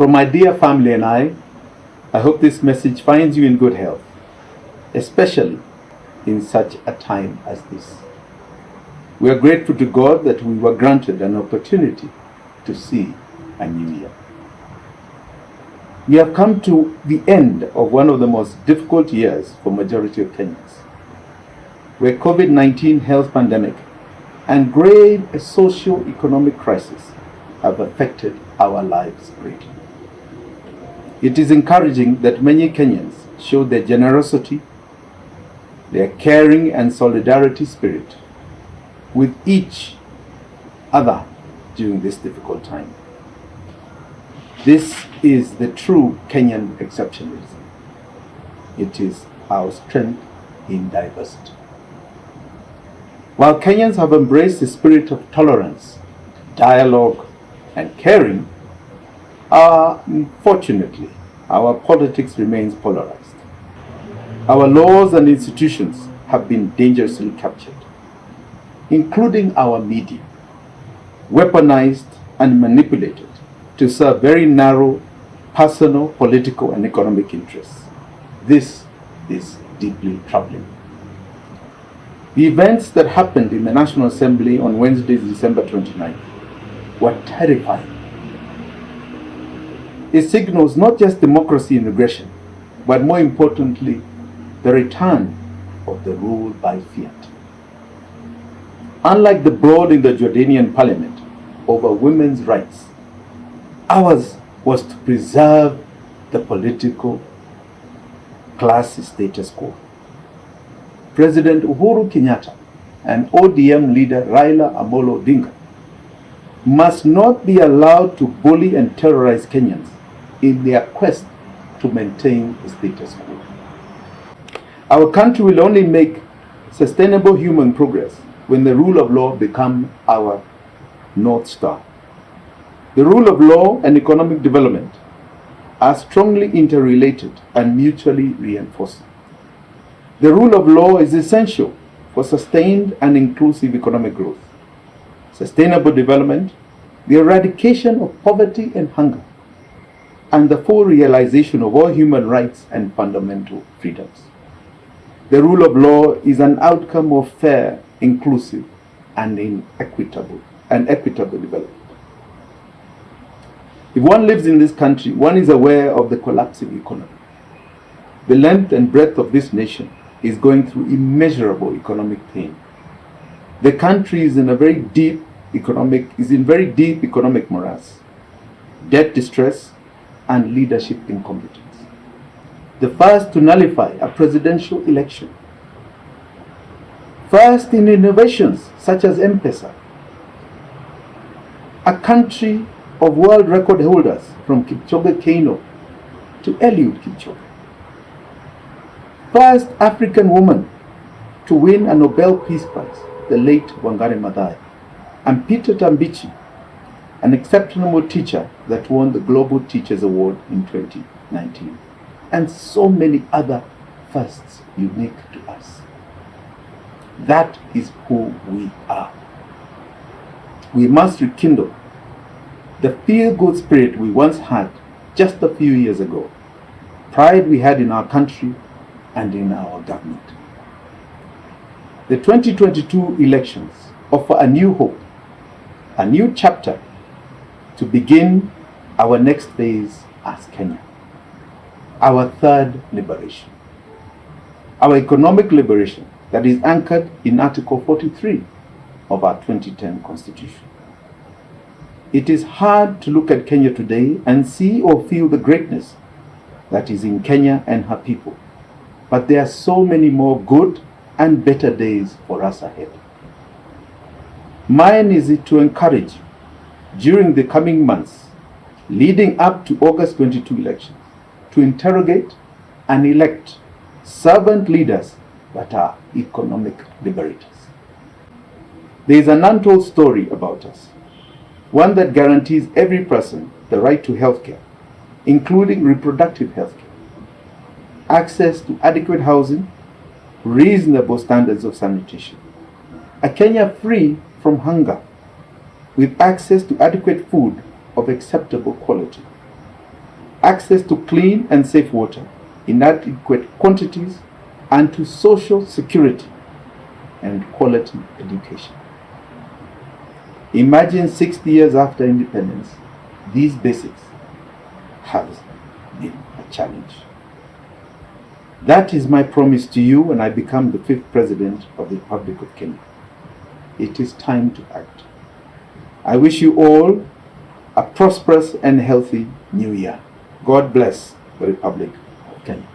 From my dear family and I hope this message finds you in good health, especially in such a time as this. We are grateful to God that we were granted an opportunity to see a new year. We have come to the end of one of the most difficult years for majority of Kenyans, where COVID-19 health pandemic and grave socio-economic crisis have affected our lives greatly. It is encouraging that many Kenyans showed their generosity, their caring and solidarity spirit with each other during this difficult time. This is the true Kenyan exceptionalism. It is our strength in diversity. While Kenyans have embraced the spirit of tolerance, dialogue, and caring, unfortunately, our politics remains polarized. Our laws and institutions have been dangerously captured, including our media, weaponized and manipulated to serve very narrow personal, political, and economic interests. This is deeply troubling. The events that happened in the National Assembly on Wednesday, December 29th, were terrifying. It signals not just democracy and aggression, but more importantly, the return of the rule by fiat. Unlike the brawl in the Jordanian parliament over women's rights, ours was to preserve the political class status quo. President Uhuru Kenyatta and ODM leader Raila Odinga must not be allowed to bully and terrorize Kenyans in their quest to maintain the status quo. Our country will only make sustainable human progress when the rule of law becomes our North Star. The rule of law and economic development are strongly interrelated and mutually reinforcing. The rule of law is essential for sustained and inclusive economic growth, sustainable development, the eradication of poverty and hunger, and the full realization of all human rights and fundamental freedoms. The rule of law is an outcome of fair, inclusive, and equitable development. If one lives in this country, one is aware of the collapsing economy. The length and breadth of this nation is going through immeasurable economic pain. The country is in very deep economic morass, debt distress, and leadership incompetence. The first to nullify a presidential election. First in innovations such as M-Pesa. A country of world record holders from Kipchoge Keino to Eliud Kipchoge. First African woman to win a Nobel Peace Prize, the late Wangari Maathai, and Peter Tambichi, an exceptional teacher that won the Global Teachers Award in 2019, and so many other firsts unique to us. That is who we are. We must rekindle the feel-good spirit we once had just a few years ago, pride we had in our country and in our government. The 2022 elections offer a new hope, a new chapter to begin our next phase as Kenya, our third liberation, our economic liberation that is anchored in Article 43 of our 2010 Constitution. It is hard to look at Kenya today and see or feel the greatness that is in Kenya and her people, but there are so many more good and better days for us ahead. Mine is to encourage during the coming months leading up to August 22 elections to interrogate and elect servant leaders that are economic liberators. There is an untold story about us, one that guarantees every person the right to healthcare, including reproductive healthcare, access to adequate housing, reasonable standards of sanitation, a Kenya free from hunger, with access to adequate food of acceptable quality, access to clean and safe water in adequate quantities, and to social security and quality education. Imagine 60 years after independence, these basics have been a challenge. That is my promise to you when I become the 5th President of the Republic of Kenya. It is time to act. I wish you all a prosperous and healthy new year. God bless the Republic of Kenya.